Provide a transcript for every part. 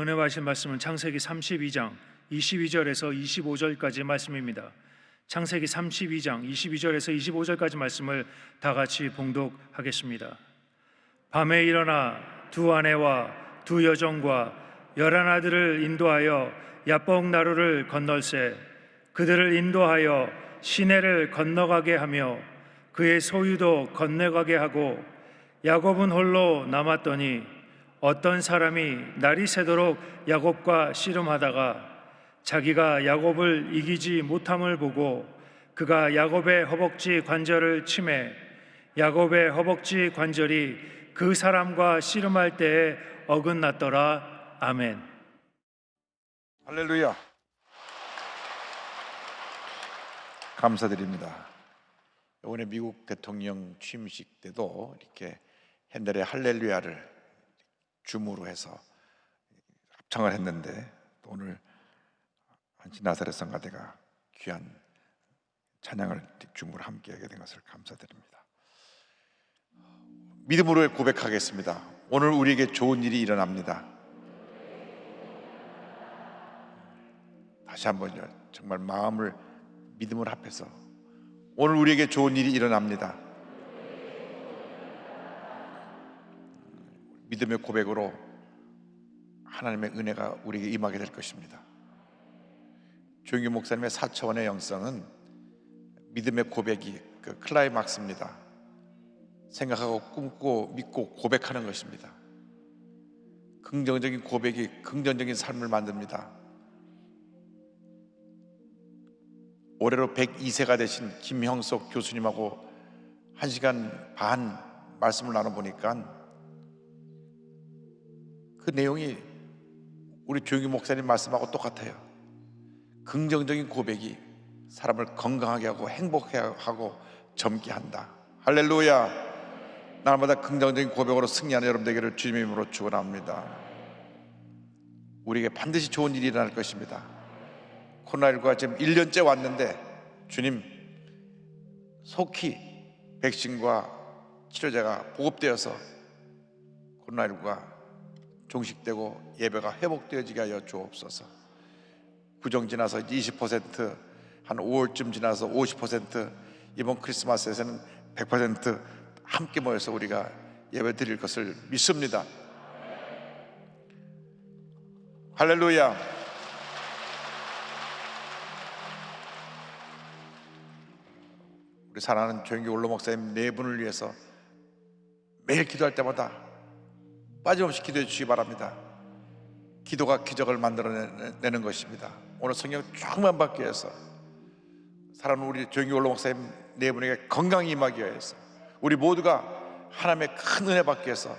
은혜 받으실 말씀은 창세기 32장 22절에서 25절까지 말씀입니다. 창세기 32장 22절에서 25절까지 말씀을 다 같이 봉독하겠습니다. 밤에 일어나 두 아내와 두 여종과 11아들을 인도하여 야복 나루를 건널세 그들을 인도하여 시내를 건너가게 하며 그의 소유도 건너가게 하고 야곱은 홀로 남았더니 어떤 사람이 날이 새도록 야곱과 씨름하다가 자기가 야곱을 이기지 못함을 보고 그가 야곱의 허벅지 관절을 치매 야곱의 허벅지 관절이 그 사람과 씨름할 때에 어긋났더라. 아멘. 할렐루야. 감사드립니다. 이번에 미국 대통령 취임식 때도 이렇게 핸델의 할렐루야를 줌으로 해서 합창을 했는데 오늘 한시 나사렛 성가대가 귀한 찬양을 줌으로 함께하게 된 것을 감사드립니다. 믿음으로 고백하겠습니다. 오늘 우리에게 좋은 일이 일어납니다. 다시 한번요, 정말 마음을 믿음을 합해서 오늘 우리에게 좋은 일이 일어납니다. 믿음의 고백으로 하나님의 은혜가 우리에게 임하게 될 것입니다. 조영규 목사님의 4차원의 영성은 믿음의 고백이 그 클라이막스입니다. 생각하고 꿈꾸고 믿고 고백하는 것입니다. 긍정적인 고백이 긍정적인 삶을 만듭니다. 올해로 102세가 되신 김형석 교수님하고 1시간 반 말씀을 나눠보니까 그 내용이 우리 조영규 목사님 말씀하고 똑같아요. 긍정적인 고백이 사람을 건강하게 하고 행복하게 하고 젊게 한다. 할렐루야. 날마다 긍정적인 고백으로 승리하는 여러분 되기를 주님의 이름으로 축원합니다. 우리에게 반드시 좋은 일이 일어날 것입니다. 코로나19가 지금 1년째 왔는데 주님 속히 백신과 치료제가 보급되어서 코로나19가 종식되고 예배가 회복되어지게 하여 주옵소서. 구정 지나서 20%, 한 5월쯤 지나서 50%, 이번 크리스마스에서는 100% 함께 모여서 우리가 예배 드릴 것을 믿습니다. 할렐루야. 우리 사랑하는 조영규 원로 목사님 네 분을 위해서 매일 기도할 때마다 빠짐없이 기도해 주시기 바랍니다. 기도가 기적을 만들어내는 것입니다. 오늘 성경 쭉만 받기 위해서 사랑하는 우리 조영규 원로 목사님 네 분에게 건강이 임하기 위해서 우리 모두가 하나님의 큰 은혜 받기 위해서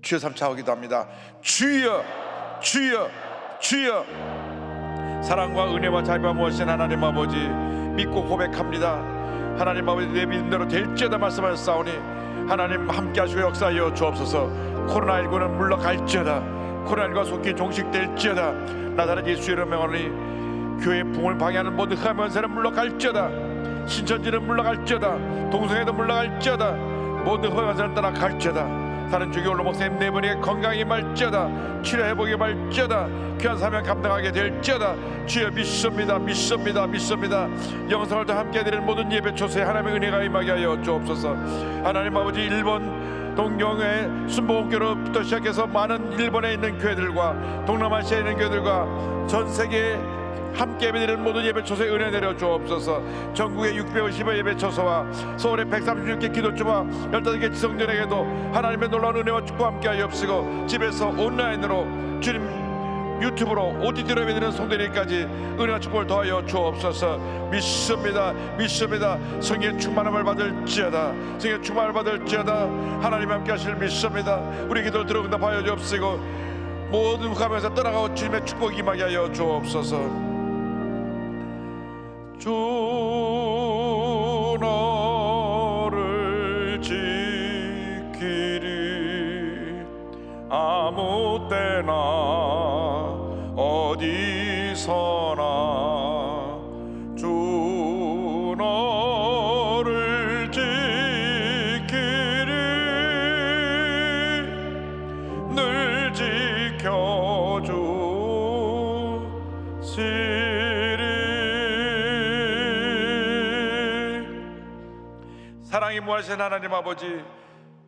주여 삼차하고 기도합니다. 주여 주여 주여. 사랑과 은혜와 자비와 무엇인 하나님 아버지 믿고 고백합니다. 하나님 아버지 내 믿음대로 될지어다 말씀하셨사오니 하나님 함께 하시고 역사하여 주옵소서. 코로나19는 물러갈지어다. 코로나19가 속히 종식될지어다. 나사렛 예수 이름으로 명하노니 교회의 붕을 방해하는 모든 흑암의 권세는 물러갈지어다. 신천지는 물러갈지어다. 동성애도 물러갈지어다. 모든 흑암의 권세는 떠나갈지어다. 다른 주교 원로 목사님 네 분에게 건강이 임할지어다. 치료 회복이 임할지어다. 귀한 사명 감당하게 될지어다. 주여 믿습니다. 믿습니다. 믿습니다. 영상을 더 함께 드리는 모든 예배 초소에 하나님의 은혜가 임하게 하여 주옵소서. 하나님 아버지 일본 동경의 순복음교로부터 시작해서 많은 일본에 있는 교회들과 동남아시아에 있는 교회들과 전 세계에 함께 예배드리는 모든 예배 초소에 은혜 내려 주옵소서. 전국의 650여 예배 초소와 서울의 136개 기도주와 15개 지성전에게도 하나님의 놀라운 은혜와 축복과 함께 하여 없으고 집에서 온라인으로 주님 유튜브로 OTT로 예배드리는 성도님까지 은혜와 축복을 더하여 주옵소서. 믿습니다. 믿습니다. 성령의 충만함을 받을지어다. 성령의 충만함을 받을지어다. 하나님 함께 하실 믿습니다. 우리 기도를 들어응답하여 주옵시고 모든 흑암에서 떠나가고 주님의 축복이 임하게 하여 주옵소서. 주 너를 지키리. 아무 때나 어디서나 주 너를 지키리. 늘 지켜주시리. 사랑이 무하신 하나님 아버지,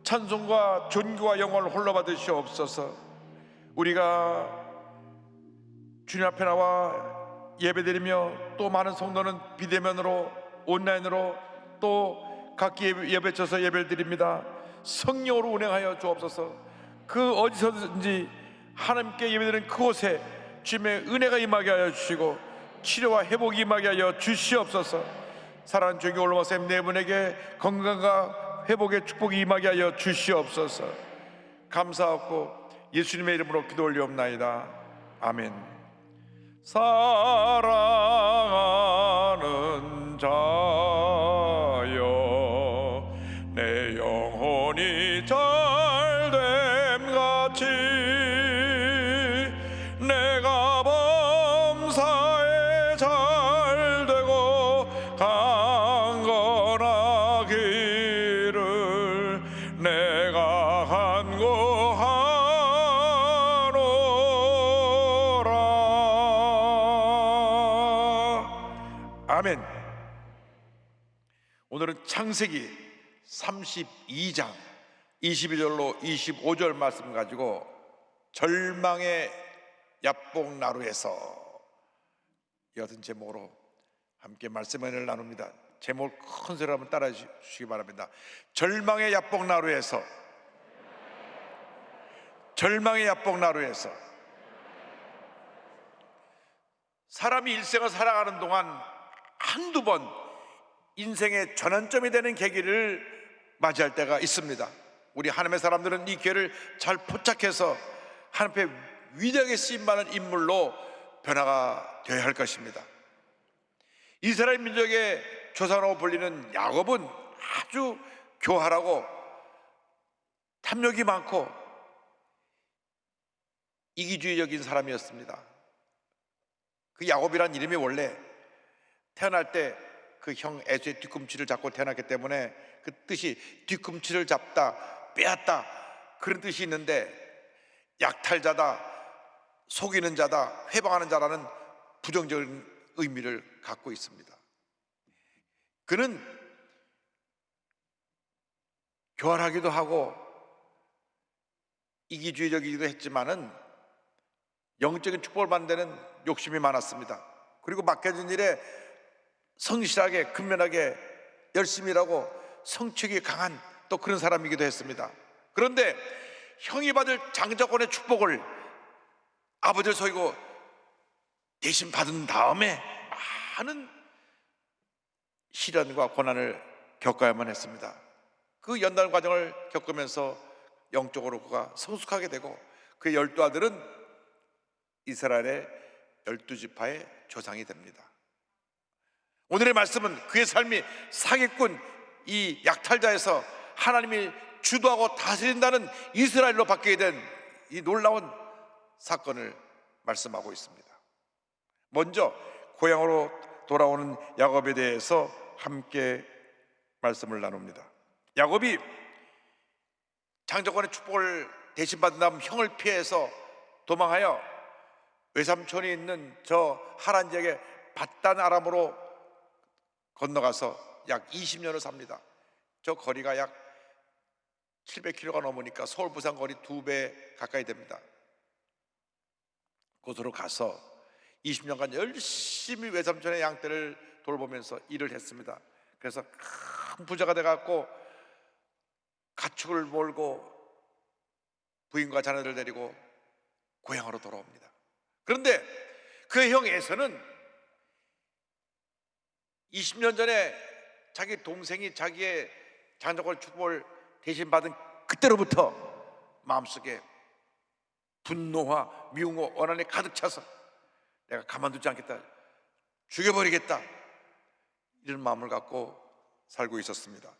찬송과 존귀와 영광을 홀로 받으시옵소서. 우리가 주님 앞에 나와 예배드리며 또 많은 성도는 비대면으로 온라인으로 또 각기 예배쳐서 예배를 드립니다. 성령으로 운행하여 주옵소서. 그 어디서든지 하나님께 예배드리는 그곳에 주님의 은혜가 임하게 하여 주시고 치료와 회복이 임하게 하여 주시옵소서. 사랑하는 주의 올로마 쌤 네 분에게 건강과 회복의 축복이 임하게 하여 주시옵소서. 감사하고 예수님의 이름으로 기도 올리옵나이다. 아멘. 사랑하는 자여, 내 영혼이 잘됨 같이 내가 범사에 잘되고 강건하기를 내가 간구하노라. 아멘. 오늘은 창세기 32장 22절로 25절 말씀 가지고 절망의 야복나루에서 이 같은 제목으로 함께 말씀을 나눕니다. 제목을 큰 소리로 한번 따라해 주시기 바랍니다. 절망의 야복나루에서, 절망의 야복나루에서. 사람이 일생을 살아가는 동안 한두 번 인생의 전환점이 되는 계기를 맞이할 때가 있습니다. 우리 하나님의 사람들은 이 기회를 잘 포착해서 하나님 앞에 위대하게 쓰임받는 인물로 변화가 되어야 할 것입니다. 이스라엘 민족의 조상으로 불리는 야곱은 아주 교활하고 탐욕이 많고 이기주의적인 사람이었습니다. 그 야곱이란 이름이 원래 태어날 때 그 형 에서의 뒤꿈치를 잡고 태어났기 때문에 그 뜻이 뒤꿈치를 잡다, 빼앗다 그런 뜻이 있는데, 약탈자다, 속이는 자다, 회방하는 자라는 부정적인 의미를 갖고 있습니다. 그는 교활하기도 하고 이기주의적이기도 했지만은 영적인 축복을 받는 데는 욕심이 많았습니다. 그리고 맡겨진 일에 성실하게 근면하게 열심히 일하고 성취욕이 강한 또 그런 사람이기도 했습니다. 그런데 형이 받을 장자권의 축복을 아버지를 속이고 대신 받은 다음에 많은 시련과 고난을 겪어야만 했습니다. 그 연단 과정을 겪으면서 영적으로 그가 성숙하게 되고 그의 12아들은 이스라엘의 12지파의 조상이 됩니다. 오늘의 말씀은 그의 삶이 사기꾼, 이 약탈자에서 하나님이 주도하고 다스린다는 이스라엘로 바뀌게 된 이 놀라운 사건을 말씀하고 있습니다. 먼저 고향으로 돌아오는 야곱에 대해서 함께 말씀을 나눕니다. 야곱이 장자권의 축복을 대신 받은 다음 형을 피해서 도망하여 외삼촌이 있는 저 하란 지역의 밧단 아람으로 건너가서 약 20년을 삽니다. 저 거리가 약 700km가 넘으니까 서울 부산 거리 2배 가까이 됩니다. 그곳으로 가서 20년간 열심히 외삼촌의 양떼를 돌보면서 일을 했습니다. 그래서 큰 부자가 돼갖고 가축을 몰고 부인과 자녀들 데리고 고향으로 돌아옵니다. 그런데 그의 형 에서는 20년 전에 자기 동생이 자기의 장자권 축복을 대신 받은 그때로부터 마음속에 분노와 미움과 원한이 가득 차서 내가 가만두지 않겠다, 죽여버리겠다, 이런 마음을 갖고 살고 있었습니다.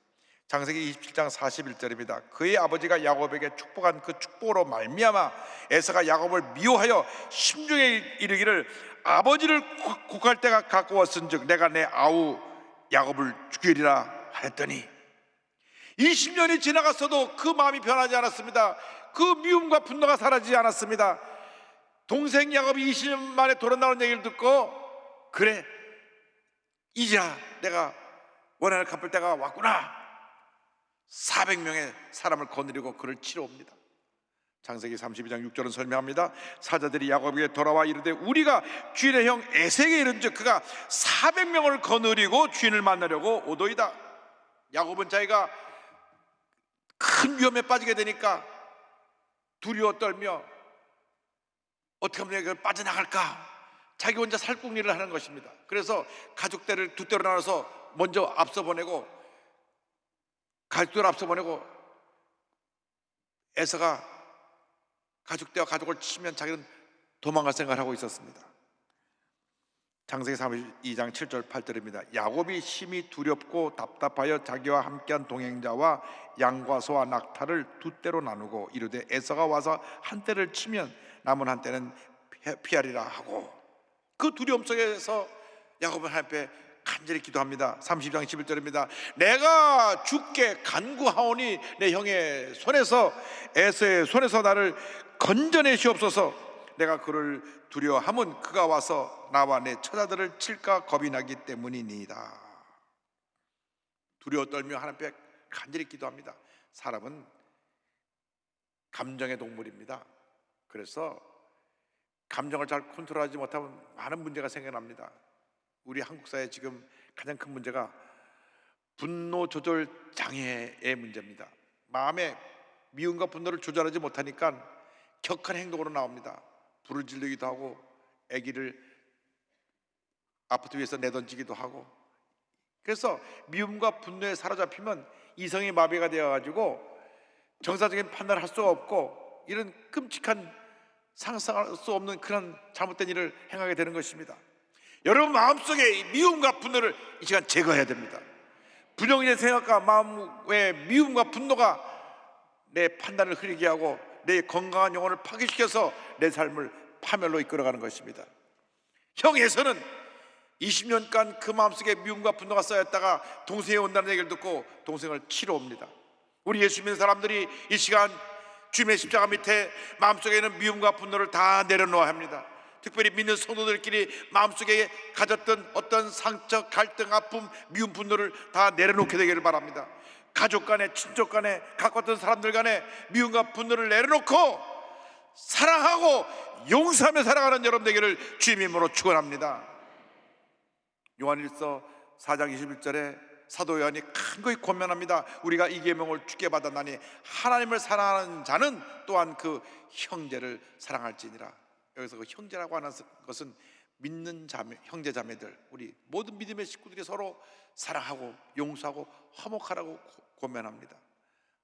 창세기 27장 41절입니다. 그의 아버지가 야곱에게 축복한 그 축복으로 말미암아 에서가 야곱을 미워하여 심중에 이르기를 아버지를 곡할 때가 가까웠은즉 내가 내 아우 야곱을 죽이리라 하였더니 20년이 지나갔어도 그 마음이 변하지 않았습니다. 그 미움과 분노가 사라지지 않았습니다. 동생 야곱이 20년 만에 돌아나오는 얘기를 듣고 그래 이제야 내가 원한을 갚을 때가 왔구나 400명의 사람을 거느리고 그를 치러옵니다. 창세기 32장 6절은 설명합니다. 사자들이 야곱에게 돌아와 이르되 우리가 주인의 형 에색에 이른즉 그가 400명을 거느리고 주인을 만나려고 오도이다. 야곱은 자기가 큰 위험에 빠지게 되니까 두려워 떨며 어떻게 하면 내가 빠져나갈까, 자기 혼자 살궁리를 하는 것입니다. 그래서 가족들을 두 대로 나눠서 먼저 앞서 보내고, 가족들을 앞서 보내고, 에서가 가족대와 가족을 치면 자기는 도망갈 생각을 하고 있었습니다. 창세기 32장 7절 8절입니다. 야곱이 심히 두렵고 답답하여 자기와 함께한 동행자와 양과 소와 낙타를 두 떼로 나누고 이르되 에서가 와서 한 떼를 치면 남은 한 떼는 피하리라 하고, 그 두려움 속에서 야곱은 하나님께 간절히 기도합니다. 30장 11절입니다. 내가 주께 간구하오니 내 형의 손에서, 에서의 손에서 나를 건져내시옵소서. 내가 그를 두려워함은 그가 와서 나와 내 처자들을 칠까 겁이 나기 때문이니이다. 두려워 떨며 하나님께 간절히 기도합니다. 사람은 감정의 동물입니다. 그래서 감정을 잘 컨트롤하지 못하면 많은 문제가 생겨납니다. 우리 한국 사회 지금 가장 큰 문제가 분노 조절 장애의 문제입니다. 마음의 미움과 분노를 조절하지 못하니까 격한 행동으로 나옵니다. 불을 지르기도 하고, 아기를 아파트 위에서 내던지기도 하고. 그래서 미움과 분노에 사로잡히면 이성이 마비가 되어가지고 정상적인 판단을 할 수가 없고, 이런 끔찍한 상상할 수 없는 그런 잘못된 일을 행하게 되는 것입니다. 여러분 마음속에 미움과 분노를 이 시간 제거해야 됩니다. 부정의 생각과 마음의 미움과 분노가 내 판단을 흐리게 하고 내 건강한 영혼을 파괴시켜서 내 삶을 파멸로 이끌어가는 것입니다. 형에서는 20년간 그 마음속에 미움과 분노가 쌓였다가 동생이 온다는 얘기를 듣고 동생을 치러 옵니다. 우리 예수 믿는 사람들이 이 시간 주님의 십자가 밑에 마음속에 있는 미움과 분노를 다 내려놓아야 합니다. 특별히 믿는 성도들끼리 마음속에 가졌던 어떤 상처, 갈등, 아픔, 미움, 분노를 다 내려놓게 되기를 바랍니다. 가족 간에, 친족 간에, 가까웠던 사람들 간에 미움과 분노를 내려놓고 사랑하고 용서하며 살아가는 여러분 되기를 주님의 이름으로 축원합니다. 요한일서 4장 21절에 사도 요한이 간곡히 권면합니다. 우리가 이 계명을 주께 받았나니 하나님을 사랑하는 자는 또한 그 형제를 사랑할지니라. 여기서 그 형제라고 하는 것은 믿는 자매, 형제 자매들, 우리 모든 믿음의 식구들이 서로 사랑하고 용서하고 화목하라고 권면합니다.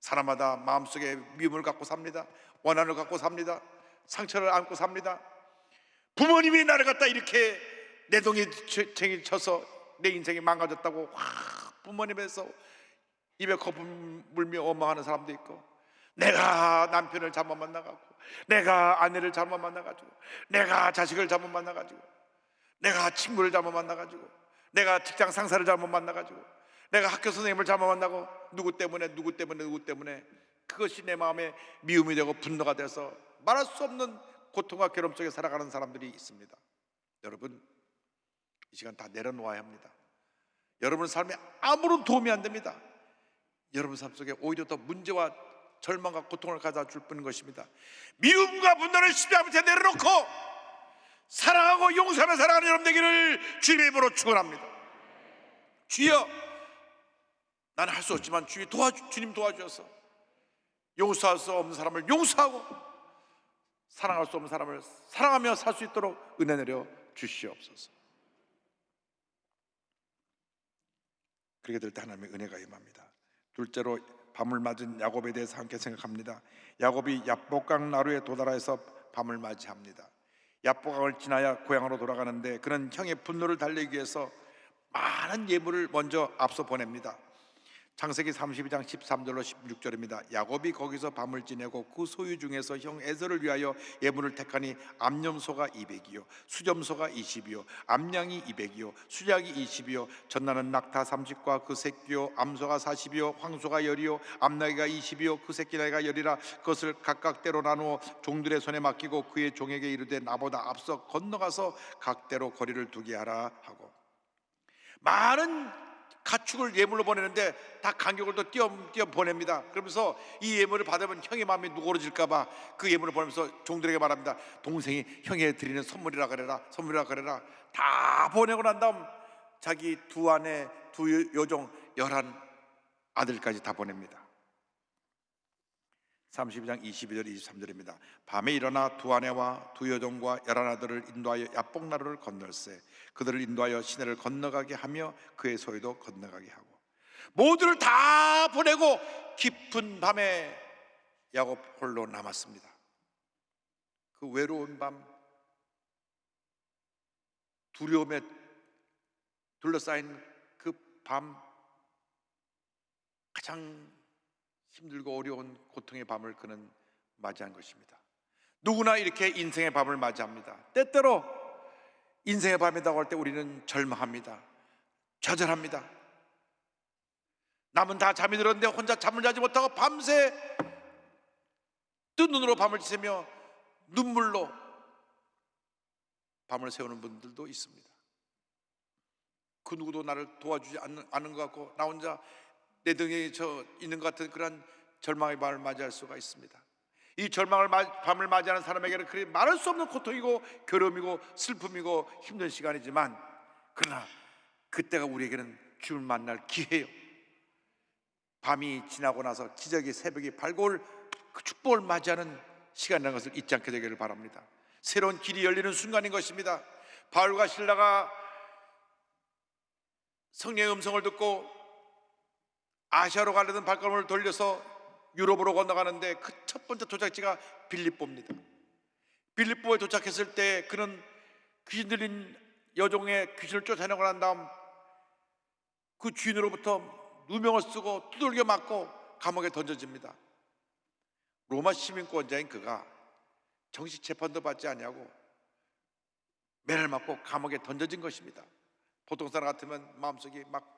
사람마다 마음속에 미움을 갖고 삽니다. 원한을 갖고 삽니다. 상처를 안고 삽니다. 부모님이 나를 갖다 이렇게 내 동생이 쳐서 내 인생이 망가졌다고 부모님에서 입에 거품 물며 원망하는 사람도 있고, 내가 남편을 잘못 만나가지고, 내가 아내를 잘못 만나가지고, 내가 자식을 잘못 만나가지고, 내가 친구를 잘못 만나가지고, 내가 직장 상사를 잘못 만나가지고, 내가 학교 선생님을 잘못 만나고, 누구 때문에 그것이 내 마음에 미움이 되고 분노가 돼서 말할 수 없는 고통과 괴로움 속에 살아가는 사람들이 있습니다. 여러분 이 시간 다 내려놓아야 합니다. 여러분 삶에 아무런 도움이 안 됩니다. 여러분 삶 속에 오히려 더 문제와 절망과 고통을 가져다 줄 뿐인 것입니다. 미움과 분노를 십자가 밑에 내려놓고 사랑하고 용서하며 살아가는 여러분 되기를 주님의 이름으로 축원합니다. 주여, 나는 할 수 없지만 주님 도와주셔서 용서할 수 없는 사람을 용서하고 사랑할 수 없는 사람을 사랑하며 살 수 있도록 은혜 내려 주시옵소서. 그렇게 될 때 하나님의 은혜가 임합니다. 둘째로 밤을 맞은 야곱에 대해서 함께 생각합니다. 야곱이 야복강 나루에 도달해서 밤을 맞이합니다. 야복강을 지나야 고향으로 돌아가는데 그는 형의 분노를 달래기 위해서 많은 예물을 먼저 앞서 보냅니다. 창세기 32장 13절로 16절입니다. 야곱이 거기서 밤을 지내고 그 소유 중에서 형 에서를 위하여 예물을 택하니 암염소가 200이요 수점소가 20이요 암양이 200이요 수작이 20이요 전나는 낙타 30과 그 새끼요 암소가 40이요 황소가 10이요 암나귀가 20이요 그 새끼 나귀가 10이라 그것을 각각 때로 나누어 종들의 손에 맡기고 그의 종에게 이르되 나보다 앞서 건너가서 각대로 거리를 두게 하라 하고, 많은 가축을 예물로 보내는데 다 간격을 또 띄어 보냅니다. 그러면서 이 예물을 받으면 형의 마음이 누그러질까 봐 그 예물을 보내면서 종들에게 말합니다. 동생이 형에 드리는 선물이라 그래라, 선물이라 그래라. 다 보내고 난 다음 자기 두 아내, 두 여종, 11 아들까지 다 보냅니다. 32장 22절 23절입니다. 밤에 일어나 두 아내와 두 여종과 11 아들을 인도하여 야복나루를 건널세. 그들을 인도하여 시내를 건너가게 하며 그의 소유도 건너가게 하고, 모두를 다 보내고 깊은 밤에 야곱 홀로 남았습니다. 그 외로운 밤, 두려움에 둘러싸인 그 밤, 가장 힘들고 어려운 고통의 밤을 그는 맞이한 것입니다. 누구나 이렇게 인생의 밤을 맞이합니다. 때때로 인생의 밤이 다가올 때 우리는 절망합니다. 좌절합니다. 남은 다 잠이 들었는데 혼자 잠을 자지 못하고 밤새 뜬 눈으로 밤을 지새며 눈물로 밤을 새우는 분들도 있습니다. 그 누구도 나를 도와주지 않는 것 같고 나 혼자 내 등에 저 있는 것 같은 그런 절망의 밤을 맞이할 수가 있습니다. 이 절망을 밤을 맞이하는 사람에게는 그리 말할 수 없는 고통이고 괴로움이고 슬픔이고 힘든 시간이지만, 그러나 그때가 우리에게는 주를 만날 기회예요. 밤이 지나고 나서 기적의 새벽이 밝아올 그 축복을 맞이하는 시간이라는 것을 잊지 않게 되기를 바랍니다. 새로운 길이 열리는 순간인 것입니다. 바울과 실라가 성령의 음성을 듣고 아시아로 가려던 발걸음을 돌려서 유럽으로 건너가는데 그 첫 번째 도착지가 빌립보입니다. 빌립보에 도착했을 때 그는 귀신 들린 여종의 귀신을 쫓아내고 난 다음 그 주인으로부터 누명을 쓰고 두들겨 맞고 감옥에 던져집니다. 로마 시민권자인 그가 정식 재판도 받지 않냐고 매를 맞고 감옥에 던져진 것입니다. 보통 사람 같으면 마음속이 막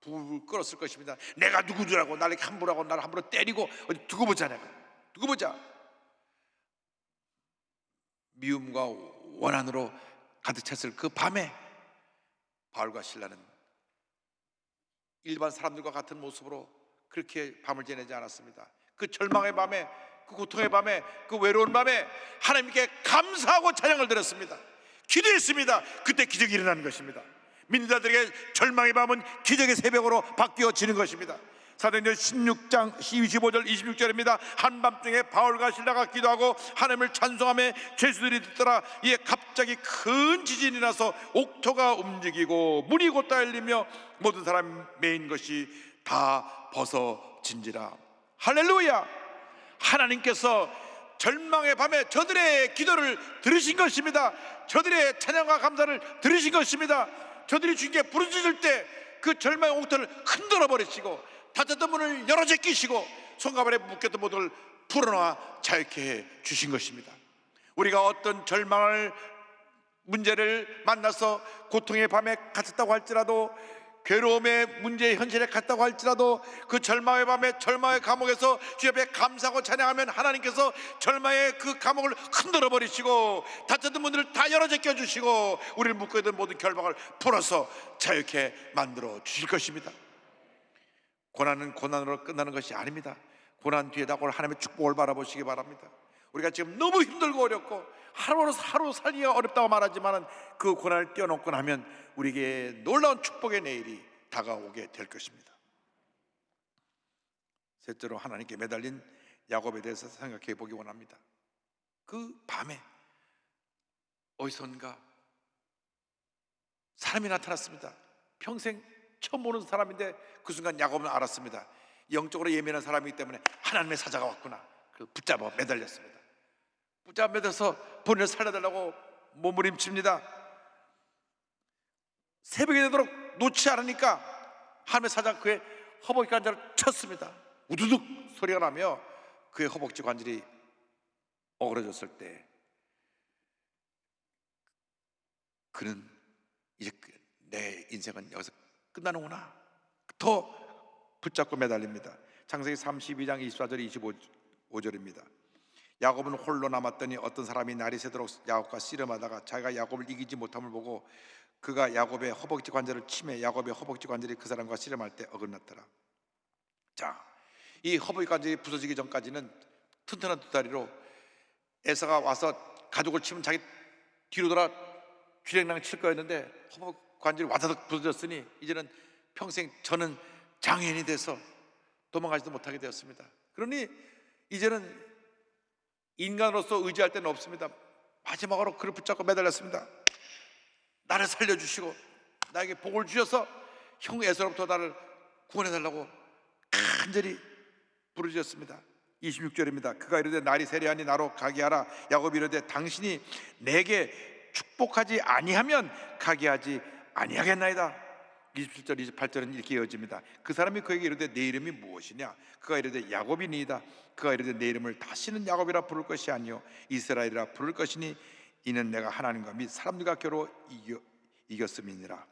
불을 끓었을 것입니다. 내가 누구 줄 알고 나를 함부로 하고 나를 함부로 때리고 어디 두고 보자, 내가 두고 보자. 미움과 원한으로 가득 찼을 그 밤에 바울과 실라는 일반 사람들과 같은 모습으로 그렇게 밤을 지내지 않았습니다. 그 절망의 밤에, 그 고통의 밤에, 그 외로운 밤에 하나님께 감사하고 찬양을 드렸습니다. 기도했습니다. 그때 기적이 일어나는 것입니다. 믿는 자들에게 절망의 밤은 기적의 새벽으로 바뀌어지는 것입니다. 사도행전 16장 25절 26절입니다. 한밤중에 바울과 실라가 기도하고 하나님을 찬송하며 죄수들이 듣더라. 이에 갑자기 큰 지진이 나서 옥토가 움직이고 문이 곧다 열리며 모든 사람이 매인 것이 다 벗어진지라. 할렐루야. 하나님께서 절망의 밤에 저들의 기도를 들으신 것입니다. 저들의 찬양과 감사를 들으신 것입니다. 저들이 주님께 부르짖을 때 그 절망의 옥토를 흔들어 버리시고 닫혔던 문을 열어 제끼시고 손가발에 묶였던 모두를 풀어놔 자유케 해 주신 것입니다. 우리가 어떤 절망을 문제를 만나서 고통의 밤에 갇혔다고 할지라도, 괴로움의 문제의 현실에 갔다고 할지라도, 그 절망의 밤에 절망의 감옥에서 주 앞에 감사하고 찬양하면 하나님께서 절망의 그 감옥을 흔들어 버리시고 닫혔던 문들을 다 열어 제껴 주시고 우리를 묶고 있던 모든 결박을 풀어서 자유케 만들어 주실 것입니다. 고난은 고난으로 끝나는 것이 아닙니다. 고난 뒤에 다가올 하나님의 축복을 바라보시기 바랍니다. 우리가 지금 너무 힘들고 어렵고 하루 살기가 어렵다고 말하지만 그 고난을 뛰어넘고 나면 우리에게 놀라운 축복의 내일이 다가오게 될 것입니다. 셋째로, 하나님께 매달린 야곱에 대해서 생각해 보기 원합니다. 그 밤에 어디선가 사람이 나타났습니다. 평생 처음 보는 사람인데 그 순간 야곱은 알았습니다. 영적으로 예민한 사람이기 때문에 하나님의 사자가 왔구나. 그 붙잡아 매달렸습니다. 붙잡아 매달려서 본인을 살려달라고 몸부림칩니다. 새벽이 되도록 놓지 않으니까 하나님의 사자가 그의 허벅지 관절을 쳤습니다. 우두둑 소리가 나며 그의 허벅지 관절이 어그러졌을 때 그는 이제 내 인생은 여기서 끝나는구나. 더 붙잡고 매달립니다. 창세기 32장 24절 25절입니다. 야곱은 홀로 남았더니 어떤 사람이 날이 새도록 야곱과 씨름하다가 자기가 야곱을 이기지 못함을 보고 그가 야곱의 허벅지 관절을 치매 야곱의 허벅지 관절이 그 사람과 씨름할 때 어긋났더라. 자, 이 허벅지 관절이 부서지기 전까지는 튼튼한 두 다리로 에서가 와서 가족을 치면 자기 뒤로 돌아 쥐랭랑 칠 거였는데 허벅지 관절이 와다닥 부서졌으니 이제는 평생 저는 장애인이 돼서 도망가지도 못하게 되었습니다. 그러니 이제는 인간으로서 의지할 데는 없습니다. 마지막으로 그를 붙잡고 매달렸습니다. 나를 살려주시고 나에게 복을 주셔서 형 에서로부터 나를 구원해달라고 간절히 부르짖었습니다. 26절입니다. 그가 이르되 날이 세려하니 나로 가게 하라. 야곱이 이르되 당신이 내게 축복하지 아니하면 가게 하지 아니하겠나이다. 27절 28절은 이렇게 이어집니다. 그 사람이 그에게 이르되 내 이름이 무엇이냐? 그가 이르되 야곱이니이다. 그가 이르되 내 이름을 다시는 야곱이라 부를 것이 아니요 이스라엘이라 부를 것이니 이는 내가 하나님과 및 사람들과 겨루 이겼음이니라.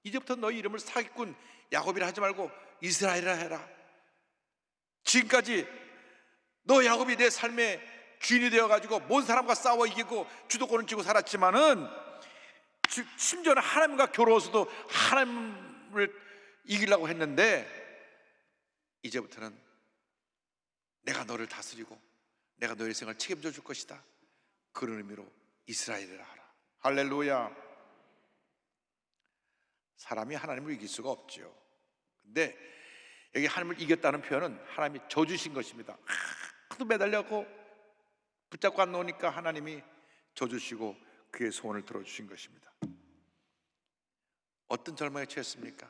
이제부터 너희 이름을 사기꾼 야곱이라 하지 말고 이스라엘이라 해라. 지금까지 너 야곱이 내 삶의 주인이 되어가지고 모든 사람과 싸워 이기고 주도권을 쥐고 살았지만은 심지어는 하나님과 겨루어서도 하나님을 이기려고 했는데 이제부터는 내가 너를 다스리고 내가 너의 생을 책임져 줄 것이다. 그런 의미로 이스라엘이라 하라. 할렐루야. 사람이 하나님을 이길 수가 없죠. 근데 여기 하나님을 이겼다는 표현은 하나님이 져주신 것입니다. 하도 매달려고 붙잡고 안 놓으니까 하나님이 져주시고 그의 소원을 들어주신 것입니다. 어떤 절망에 처했습니까?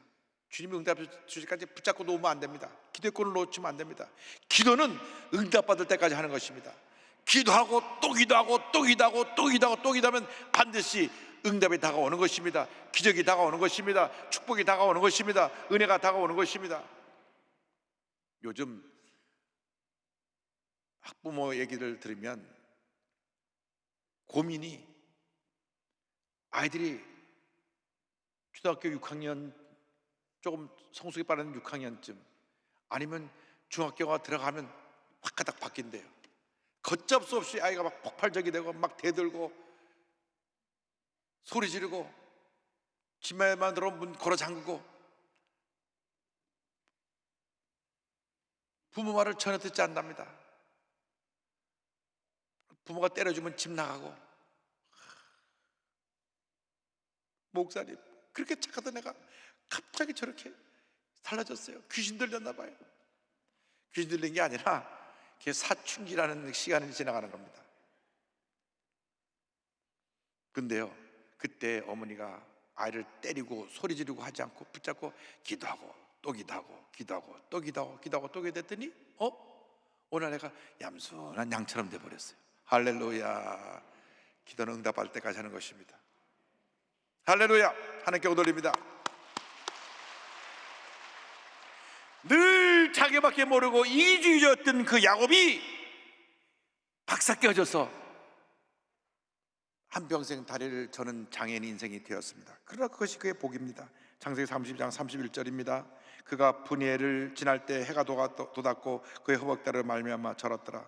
주님이 응답해 주실까지 붙잡고 놓으면 안 됩니다. 기도의 꾼을 놓치면 안 됩니다. 기도는 응답받을 때까지 하는 것입니다. 기도하고 또 기도하고 또 기도하고 또 기도하고 또 기도하면 반드시 응답이 다가오는 것입니다. 기적이 다가오는 것입니다. 축복이 다가오는 것입니다. 은혜가 다가오는 것입니다. 요즘 학부모 얘기를 들으면 고민이 아이들이 초등학교 6학년 조금 성숙이 빠른 6학년쯤 아니면 중학교가 들어가면 확가닥 바뀐대요. 걷잡수 없이 아이가 막 폭발적이 되고 막 대들고 소리 지르고 집에만 들어오면 문 걸어 잠그고 부모 말을 전혀 듣지 않답니다. 부모가 때려주면 집 나가고. 목사님 그렇게 착하던 애가 갑자기 저렇게 달라졌어요. 귀신 들렸나 봐요. 귀신 들린 게 아니라 그게 사춘기라는 시간이 지나가는 겁니다. 근데요 그때 어머니가 아이를 때리고 소리 지르고 하지 않고 붙잡고 기도하고 또 기도하고 기도하고 또 기도하고 기도하고 또 기도했더니 오늘 애가 얌순한 양처럼 돼버렸어요. 할렐루야. 기도는 응답할 때까지 하는 것입니다. 할렐루야. 하나님께 오돌립니다. 늘 자기밖에 모르고 이기주의였던 그 야곱이 박사 깨어져서 한평생 다리를 저는 장애인 인생이 되었습니다. 그러나 그것이 그의 복입니다. 창세기 30장 31절입니다. 그가 분이엘을 지날 때 해가 돋았고 그의 허벅다리를 말미암아 절었더라.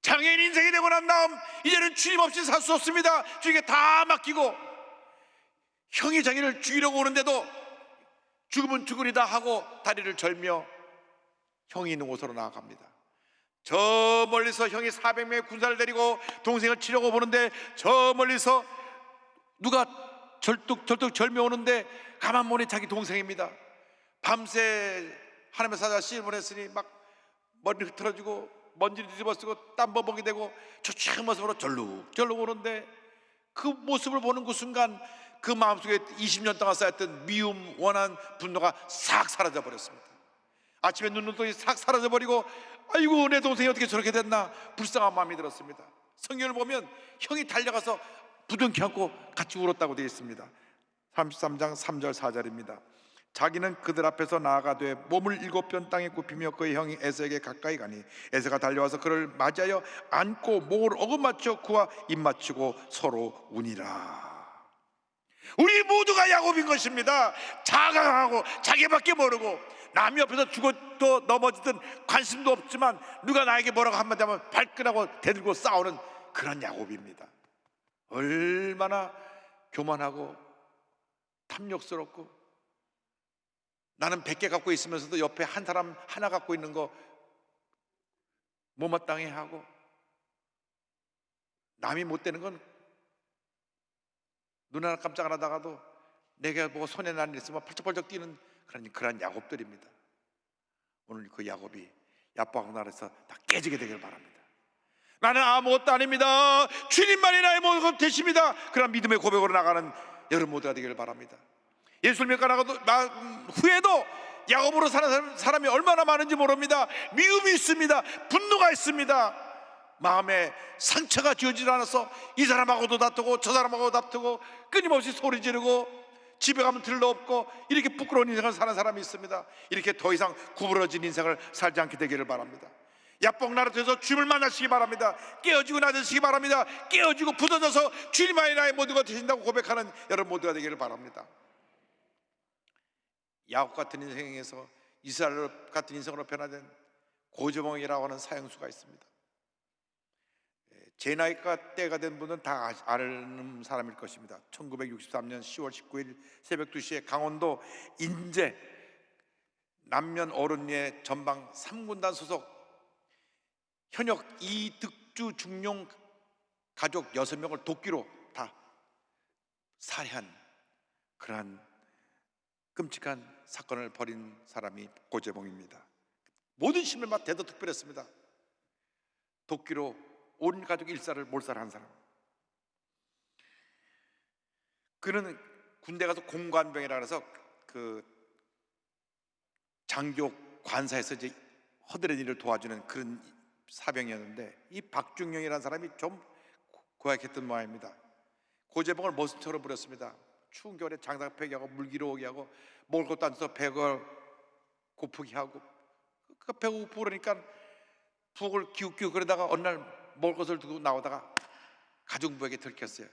장애인 인생이 되고 난 다음 이제는 주님 없이 살 수 없습니다. 주님께 다 맡기고 형이 자기를 죽이려고 오는데도 죽으면 죽으리다 하고 다리를 절며 형이 있는 곳으로 나아갑니다. 저 멀리서 형이 400명의 군사를 데리고 동생을 치려고 보는데 저 멀리서 누가 절뚝 절며 오는데 가만 보니 자기 동생입니다. 밤새 하나님의 사자가 씨를 보냈으니 막 머리를 흐트러지고 먼지를 뒤집어쓰고 땀버벅이 되고 초췌한 모습으로 절룩 오는데 그 모습을 보는 그 순간 그 마음속에 20년 동안 쌓였던 미움, 원한, 분노가 싹 사라져 버렸습니다. 아침에 눈을 뜨니 싹 사라져 버리고 아이고 내 동생이 어떻게 저렇게 됐나 불쌍한 마음이 들었습니다. 성경을 보면 형이 달려가서 부둥켜 안고 같이 울었다고 되어 있습니다. 33장 3절 4절입니다. 자기는 그들 앞에서 나아가되 몸을 7편 땅에 굽히며 그의 형이 에서에게 가까이 가니 에서가 달려와서 그를 맞이하여 안고 목을 어긋맞춰 그와 입맞추고 서로 우니라. 우리 모두가 야곱인 것입니다. 자강하고 자기밖에 모르고 남이 옆에서 죽어도 넘어지든 관심도 없지만 누가 나에게 뭐라고 한마디 하면 발끈하고 대들고 싸우는 그런 야곱입니다. 얼마나 교만하고 탐욕스럽고, 나는 100개 갖고 있으면서도 옆에 한 사람 하나 갖고 있는 거 못마땅해 하고, 남이 못 되는 건 눈 하나 깜짝 안 하다가도 내가 뭐 손에 난 일 있으면 펄쩍펄쩍 뛰는 그런 야곱들입니다. 오늘 그 야곱이 야복 나라에서 다 깨지게 되길 바랍니다. 나는 아무것도 아닙니다, 주님만이 나의 모든 것 되십니다, 그런 믿음의 고백으로 나가는 여러분 모두가 되기를 바랍니다. 예수를 믿고 나가도 후에도 야곱으로 사는 사람이 얼마나 많은지 모릅니다. 미움이 있습니다. 분노가 있습니다. 마음에 상처가 지어지지 않아서 이 사람하고도 다투고 저 사람하고도 다투고 끊임없이 소리 지르고 집에 가면 들러 없고 이렇게 부끄러운 인생을 사는 사람이 있습니다. 이렇게 더 이상 구부러진 인생을 살지 않게 되기를 바랍니다. 야복 나라에서 주님을 만나시기 바랍니다. 깨어지고 나서시기 바랍니다. 깨어지고 부서져서 주님만이 나의 모두가 되신다고 고백하는 여러분 모두가 되기를 바랍니다. 야곱 같은 인생에서 이스라엘 같은 인생으로 변화된 고저몽이라고 하는 사형수가 있습니다. 제 나이가 때가 된 분은 다 아는 사람일 것입니다. 1963년 10월 19일 새벽 2시에 강원도 인제 남면 어른리의 전방 3군단 소속 현역 이득주 중용 가족 6명을 도끼로 다 살해한 그러한 끔찍한 사건을 벌인 사람이 고재봉입니다. 모든 신문마다 대도특별했습니다. 도끼로 온 가족 일사를 몰살한 사람. 그는 군대 가서 공관병이라 해서 그 장교 관사에서 이제 허드렛 일을 도와주는 그런 사병이었는데, 이 박중영이라는 사람이 좀 고약했던 모양입니다. 고재봉을 머슴처럼 부렸습니다. 추운 겨울에 장작 패기하고 물기로 오게 하고 먹을 것도 안 줘서 배가 고프게 하고, 그 배가 고프고 그러니까 부엌을 기웃기웃 그러다가 어느 날 먹을 것을 두고 나오다가 가정부에게 들켰어요.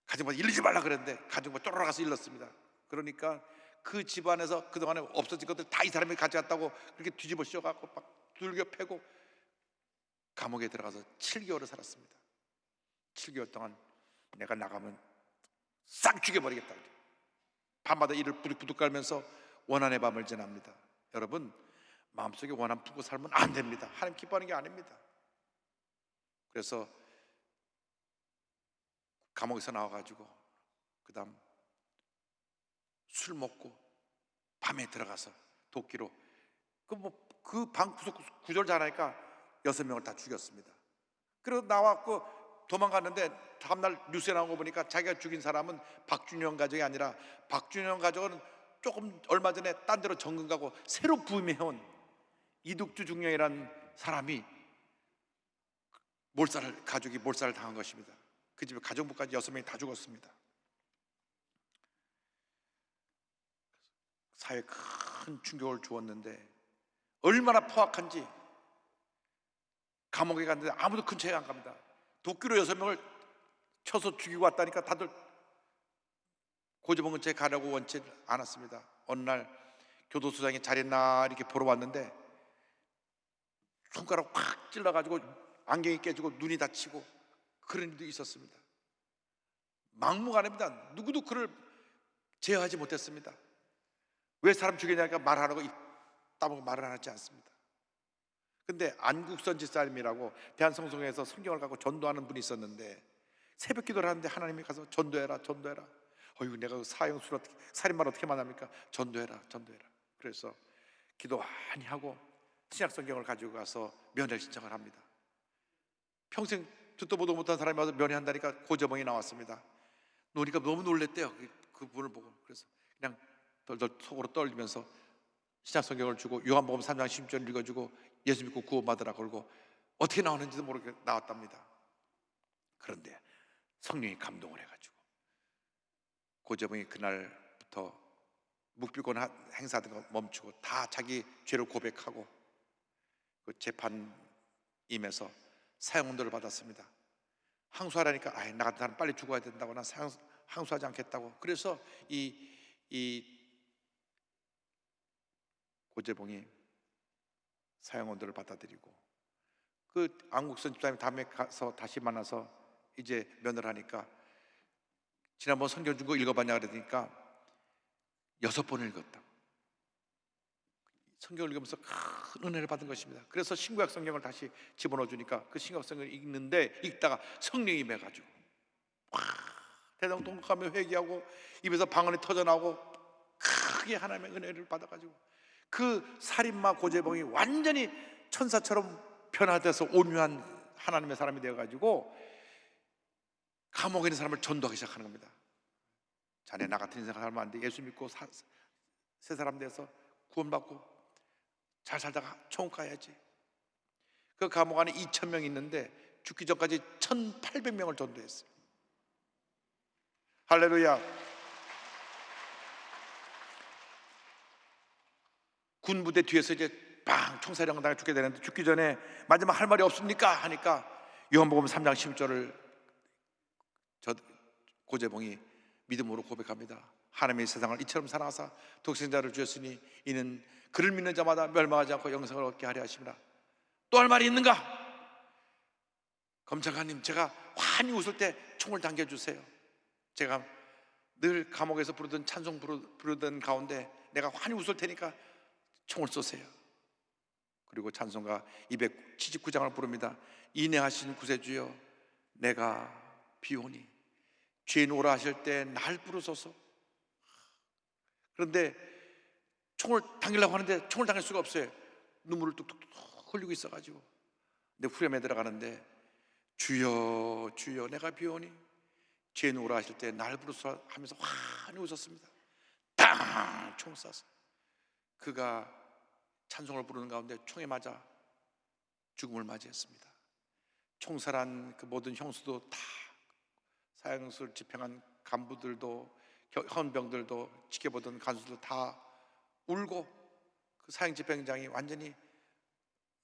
가정부가 일르지 말라 그랬는데 가정부가 쫄아가서 일렀습니다. 그러니까 그 집안에서 그동안에 없어진 것들 다 이 사람이 가져갔다고 그렇게 뒤집어 씌워갖고 막 두들겨 패고 감옥에 들어가서 7개월을 살았습니다. 7개월 동안 내가 나가면 싹 죽여버리겠다. 밤마다 이를 부득부득 깔면서 원한의 밤을 지납니다. 여러분, 마음속에 원한 품고 살면 안 됩니다. 하나님 기뻐하는 게 아닙니다. 그래서 감옥에서 나와가지고 그 다음 술 먹고 밤에 들어가서 도끼로 그 방 구조를 잘하니까 6명을 다 죽였습니다. 그리고 나왔고 도망갔는데 다음날 뉴스에 나온 거 보니까 자기가 죽인 사람은 박준영 가족이 아니라 박준영 가족은 조금 얼마 전에 딴 데로 정근 가고 새로 부임해온 이득주 중령이라는 사람이 가족이 몰살을 당한 것입니다. 그 집에 가정부까지 6명이 다 죽었습니다. 사회에 큰 충격을 주었는데 얼마나 포악한지, 감옥에 갔는데 아무도 근처에 안 갑니다. 도끼로 6명을 쳐서 죽이고 왔다니까 다들 고재봉 근처에 가려고 원치 않았습니다. 어느 날 교도소장이 잘했나 이렇게 보러 왔는데 손가락 확 찔러가지고 안경이 깨지고 눈이 다치고 그런 일도 있었습니다. 막무가내입니다. 누구도 그를 제어하지 못했습니다. 왜 사람 죽이냐니까 말 안 하고 입 다물고 말을 안 하지 않습니다. 근데 안국선지사님이라고 대한성송회에서 성경을 갖고 전도하는 분이 있었는데 새벽 기도를 하는데 하나님이 가서 전도해라 전도해라. 어이구, 내가 사형수를 어떻게, 살인마를 어떻게 만납니까? 전도해라 전도해라. 그래서 기도 많이 하고 신약 성경을 가지고 가서 면회 신청을 합니다. 평생 듣도 보도 못한 사람이 와서 면회한다니까 고재봉이 나왔습니다. 노니까 너무 놀랬대요. 그 분을 보고. 그래서 그냥 덜덜 속으로 떨리면서 신약 성경을 주고 요한복음 3장 10절 읽어주고 예수 믿고 구원받으라 그러고 어떻게 나오는지도 모르게 나왔답니다. 그런데 성령이 감동을 해가지고 고재봉이 그날부터 묵비권 행사하던 거 멈추고 다 자기 죄를 고백하고 그 재판임에서 사형언도를 받았습니다. 항소하라니까 나 같은 사람 빨리 죽어야 된다고, 난 항소하지 않겠다고. 그래서 이 고재봉이 사형원들을 받아들이고 그 안국선 집사님 다음에 가서 다시 만나서 이제 면을 하니까 지난번 성경 준 거 읽어봤냐 그러니까 6번 읽었다. 성경을 읽으면서 큰 은혜를 받은 것입니다. 그래서 신구약 성경을 다시 집어넣어 주니까 그 신구약 성경을 읽다가 성령이 임해가지고 대동통곡하며 회개하고 입에서 방언이 터져나오고 크게 하나님의 은혜를 받아가지고 그 살인마 고재봉이 완전히 천사처럼 변화돼서 온유한 하나님의 사람이 되어가지고 감옥에 있는 사람을 전도하기 시작하는 겁니다. 자네 나 같은 인생 살면 안 돼. 예수 믿고 새 사람 돼서 구원받고 잘 살다가 천국 가야지. 그 감옥 안에 2,000명 있는데 죽기 전까지 1,800명을 전도했어요. 할렐루야. 군부대 뒤에서 이제 총사령당에 죽게 되는데 죽기 전에 마지막 할 말이 없습니까? 하니까 요한복음 3장 10절을 고재봉이 믿음으로 고백합니다. 하나님의 세상을 이처럼 사랑하사 독생자를 주셨으니 이는 그를 믿는 자마다 멸망하지 않고 영생을 얻게 하려 하심이라. 또 할 말이 있는가? 검찰관님, 제가 환히 웃을 때 총을 당겨주세요. 제가 늘 감옥에서 부르던 찬송 부르던 가운데 내가 환히 웃을 테니까 총을 쏘세요. 그리고 찬송가 279장을 부릅니다. 인내하신 구세주여 내가 비오니 죄인 오라 하실 때 날 부르소서. 그런데 총을 당기려고 하는데 총을 당길 수가 없어요. 눈물을 뚝뚝 흘리고 있어가지고. 근데 후렴에 들어가는데 주여 주여 내가 비오니 죄인 오라 하실 때 날 부르소서 하면서 환히 웃었습니다. 땅! 총 쐈어. 그가 찬송을 부르는 가운데 총에 맞아 죽음을 맞이했습니다. 총살한 그 모든 형수도 다 사형수를 집행한 간부들도 헌병들도 지켜보던 간수들도 다 울고 그 사형 집행장이 완전히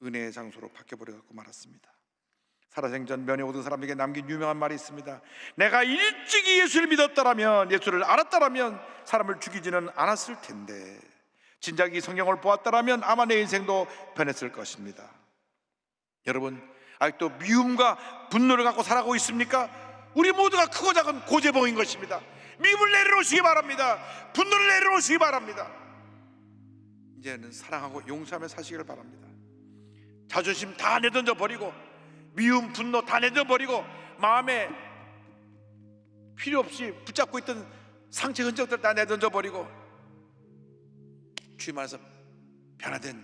은혜의 장소로 바뀌어버려갖고 말았습니다. 살아생전 면회 오던 사람에게 남긴 유명한 말이 있습니다. 내가 일찍이 예수를 믿었더라면, 예수를 알았더라면 사람을 죽이지는 않았을 텐데 진작 이 성경을 보았더라면 아마 내 인생도 변했을 것입니다. 여러분, 아직도 미움과 분노를 갖고 살아가고 있습니까? 우리 모두가 크고 작은 고재봉인 것입니다. 미움을 내려놓으시기 바랍니다. 분노를 내려놓으시기 바랍니다. 이제는 사랑하고 용서하며 사시기를 바랍니다. 자존심 다 내던져 버리고 미움, 분노 다 내던져 버리고 마음에 필요 없이 붙잡고 있던 상처 흔적들 다 내던져 버리고 주의 말해서 변화된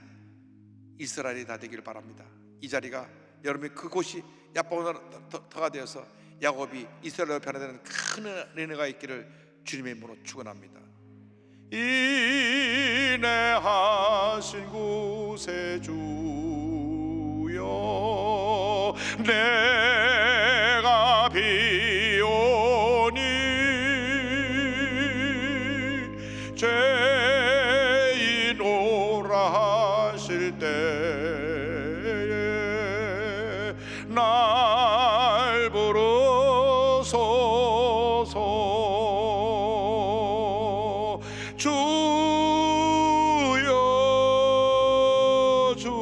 이스라엘이 다 되기를 바랍니다. 이 자리가 여러분이 그곳이 야곱터가 되어서 야곱이 이스라엘로 변화되는 큰 은혜가 있기를 주님의 이름으로 축원합니다. 인내하신 구세주여 내가 비오니 죄인 오라 하실 때에 날 부르소서. 주여 주여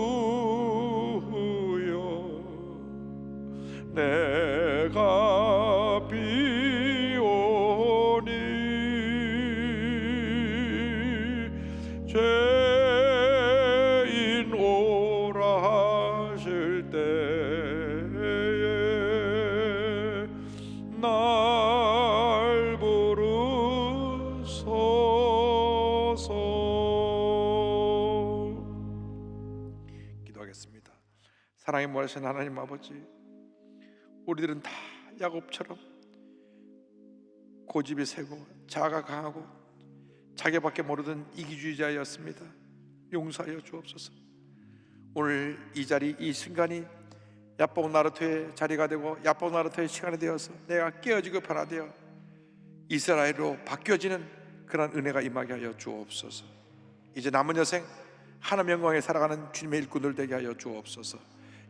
내가 비오니 죄인 오라 하실 때에 날 부르소서. 기도하겠습니다. 사랑의 무하신 하나님 아버지, 우리들은 다 야곱처럼 고집이 세고 자아가 강하고 자기밖에 모르던 이기주의자였습니다. 용서하여 주옵소서. 오늘 이 자리, 이 순간이 야복 나루토의 자리가 되고 야복 나루토의 시간이 되어서 내가 깨어지고 변화되어 이스라엘로 바뀌어지는 그런 은혜가 임하게 하여 주옵소서. 이제 남은 여생 하나님의 영광에 살아가는 주님의 일꾼들 되게 하여 주옵소서.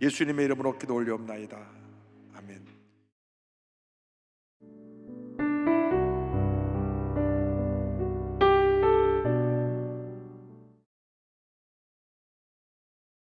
예수님의 이름으로 기도 올리옵나이다. 아멘.